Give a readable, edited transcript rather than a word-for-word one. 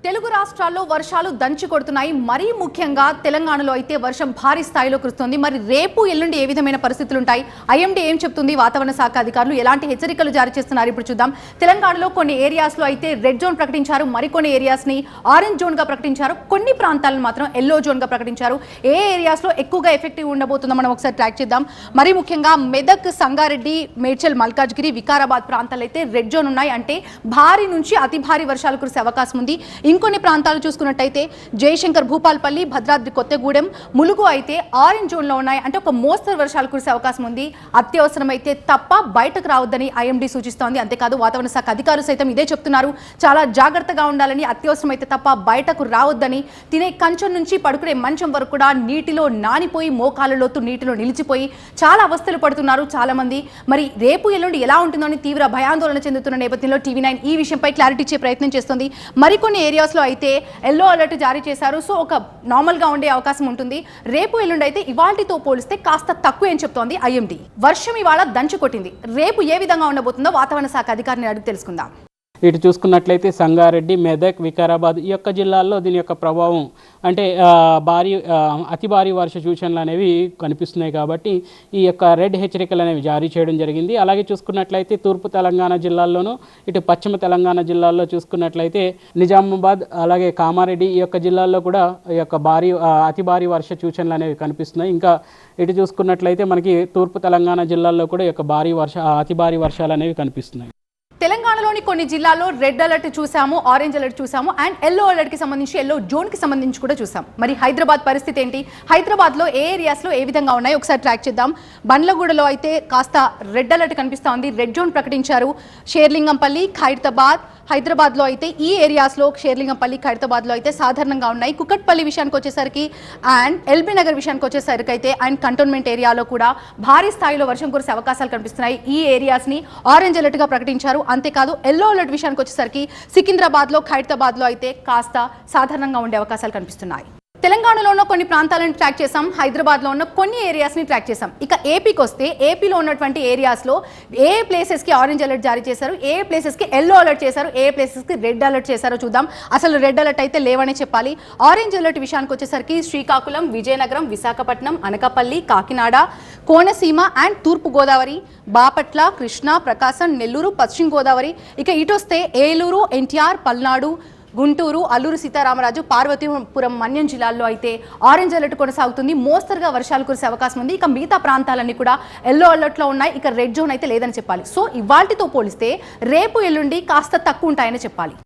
తెలుగు రాష్ట్రాల్లో వర్షాలు దంచి కొడుతున్నాయి. మరీ ముఖ్యంగా తెలంగాణలో అయితే వర్షం భారీ స్థాయిలో కురుస్తుంది. మరి రేపు ఎల్లుండి ఏ విధమైన పరిస్థితులు ఉంటాయి, ఐఎండీ ఏం చెప్తుంది, వాతావరణ శాఖ అధికారులు ఎలాంటి హెచ్చరికలు జారీ చేస్తున్నారు ఇప్పుడు చూద్దాం. తెలంగాణలో కొన్ని ఏరియాస్లో అయితే రెడ్ జోన్ ప్రకటించారు, మరికొన్ని ఏరియాస్ని ఆరెంజ్ జోన్గా ప్రకటించారు, కొన్ని ప్రాంతాలను మాత్రం ఎల్లో జోన్గా ప్రకటించారు. ఏ ఏరియాస్లో ఎక్కువగా ఎఫెక్టివ్ ఉండబోతుందో మనం ఒకసారి ట్రాక్ చేద్దాం. మరి ముఖ్యంగా మెదక్, సంగారెడ్డి, మేడ్చల్, మల్కాజ్గిరి, వికారాబాద్ ప్రాంతాలు అయితే రెడ్ జోన్ ఉన్నాయి. అంటే భారీ నుంచి అతి భారీ వర్షాలు కురిసే అవకాశం ఉంది. ఇంకొన్ని ప్రాంతాలు చూసుకున్నట్టయితే జయశంకర్, భూపాల్పల్లి, భద్రాద్రి కొత్తగూడెం, ములుగు అయితే ఆరెంజ్ జోన్లో ఉన్నాయి. అంటే ఒక మోస్తరు వర్షాలు కురిసే అవకాశం ఉంది. అత్యవసరమైతే తప్ప బయటకు రావద్దని ఐఎండీ సూచిస్తోంది. అంతేకాదు వాతావరణ శాఖ అధికారులు సైతం ఇదే చెప్తున్నారు. చాలా జాగ్రత్తగా ఉండాలని, అత్యవసరమైతే తప్ప బయటకు రావద్దని. తినే కంచం నుంచి పడుకునే మంచం వరకు కూడా నీటిలో నానిపోయి మోకాళ్ళ లోతు నీటిలో నిలిచిపోయి చాలా అవస్థలు పడుతున్నారు చాలా మంది. మరి రేపు ఎల్లుండి ఎలా ఉంటుందో అని తీవ్ర భయాందోళన చెందుతున్న నేపథ్యంలో టీవీ9 ఈ విషయంపై క్లారిటీ ఇచ్చే ప్రయత్నం చేస్తుంది. మరికొన్ని ఏరియాస్లో అయితే ఎల్లో అలర్ట్ జారీ చేశారు. సో ఒక నార్మల్గా ఉండే అవకాశం ఉంటుంది. రేపు ఎల్లుండి అయితే ఇవాల్టితో పోలిస్తే కాస్త తక్కువ అని చెప్తోంది ఐఎండీ. వర్షం ఇవాళ దంచు కొట్టింది. రేపు ఏ విధంగా ఉండబోతుందో వాతావరణ శాఖ అధికారిని అడిగి తెలుసుకుందాం. ఇటు చూసుకున్నట్లయితే సంగారెడ్డి, మెదక్, వికారాబాద్ ఈ యొక్క జిల్లాల్లో దీని యొక్క ప్రభావం అంటే అతి భారీ వర్ష సూచనలు అనేవి కనిపిస్తున్నాయి. కాబట్టి ఈ యొక్క రెడ్ హెచ్చరికలు అనేవి జారీ చేయడం జరిగింది. అలాగే చూసుకున్నట్లయితే తూర్పు తెలంగాణ జిల్లాల్లోనూ, ఇటు పశ్చిమ తెలంగాణ జిల్లాల్లో చూసుకున్నట్లయితే నిజామాబాద్, అలాగే కామారెడ్డి ఈ యొక్క జిల్లాల్లో కూడా ఈ యొక్క అతి భారీ వర్ష సూచనలు అనేవి కనిపిస్తున్నాయి. ఇంకా ఇటు చూసుకున్నట్లయితే మనకి తూర్పు తెలంగాణ జిల్లాల్లో కూడా ఈ యొక్క అతి భారీ వర్షాలు అనేవి కనిపిస్తున్నాయి. తెలంగాణలోని కొన్ని జిల్లాల్లో రెడ్ అలర్ట్ చూసాము, ఆరెంజ్ అలర్ట్ చూసాము, అండ్ ఎల్లో అలర్ట్కి సంబంధించి, ఎల్లో జోన్కి సంబంధించి కూడా చూసాం. మరి హైదరాబాద్ పరిస్థితి ఏంటి, హైదరాబాద్లో ఏ ఏరియాస్లో ఏ విధంగా ఉన్నాయి ఒకసారి ట్రాక్ చేద్దాం. బండ్లగూడలో అయితే కాస్త రెడ్ అలర్ట్ కనిపిస్తోంది, రెడ్ జోన్ ప్రకటించారు. షేర్లింగంపల్లి, ఖైరతాబాద్, హైదరాబాద్లో అయితే ఈ ఏరియాస్లో షేర్లింగంపల్లి, ఖైరతాబాద్లో అయితే సాధారణంగా ఉన్నాయి. కుకట్పల్లి విషయానికి వచ్చేసరికి అండ్ ఎల్బీ నగర్ విషయానికి వచ్చేసరికి అయితే అండ్ కంటోన్మెంట్ ఏరియాలో కూడా భారీ స్థాయిలో వర్షం కురిసే అవకాశాలు కనిపిస్తున్నాయి. ఈ ఏరియాస్ని ఆరెంజ్ అలర్ట్గా ప్రకటించారు. అంతేకాదు ఎల్లో అలర్ట్ విషయానికి వచ్చేసరికి సికింద్రాబాద్లో, ఖైరతాబాద్లో అయితే కాస్త సాధారణంగా ఉండే అవకాశాలు కనిపిస్తున్నాయి. తెలంగాణలో ఉన్న కొన్ని ప్రాంతాలను ట్రాక్ చేసాం, హైదరాబాద్లో ఉన్న కొన్ని ఏరియాస్ని ట్రాక్ చేసాం. ఇక ఏపీకి వస్తే ఏపీలో ఉన్నటువంటి ఏరియాస్లో ఏ ప్లేసెస్కి ఆరెంజ్ అలర్ట్ జారీ చేశారు, ఏ ప్లేసెస్కి ఎల్లో అలర్ట్ చేశారు, ఏ ప్లేసెస్కి రెడ్ అలర్ట్ చేశారో చూద్దాం. అసలు రెడ్ అలర్ట్ అయితే లేవనే చెప్పాలి. ఆరెంజ్ అలర్ట్ విషయానికి వచ్చేసరికి శ్రీకాకుళం, విజయనగరం, విశాఖపట్నం, అనకాపల్లి, కాకినాడ, కోనసీమ అండ్ తూర్పుగోదావరి, బాపట్ల, కృష్ణా, ప్రకాశం, నెల్లూరు, పశ్చిమ గోదావరి. ఇక ఇటు వస్తే ఏలూరు, ఎన్టీఆర్, పల్నాడు, గుంటూరు, అల్లూరు సీతారామరాజు, పార్వతీపురం, మన్యం జిల్లాల్లో అయితే ఆరెంజ్ అలర్ట్ కొనసాగుతుంది. మోస్తరుగా వర్షాలు కురిసే అవకాశం ఉంది. ఇక మిగతా ప్రాంతాలన్నీ కూడా ఎల్లో అలర్ట్లో ఉన్నాయి. ఇక రెడ్ జోన్ అయితే లేదని చెప్పాలి. సో ఇవాల్టితో పోలిస్తే రేపు ఎల్లుండి కాస్త తక్కువ ఉంటాయని చెప్పాలి.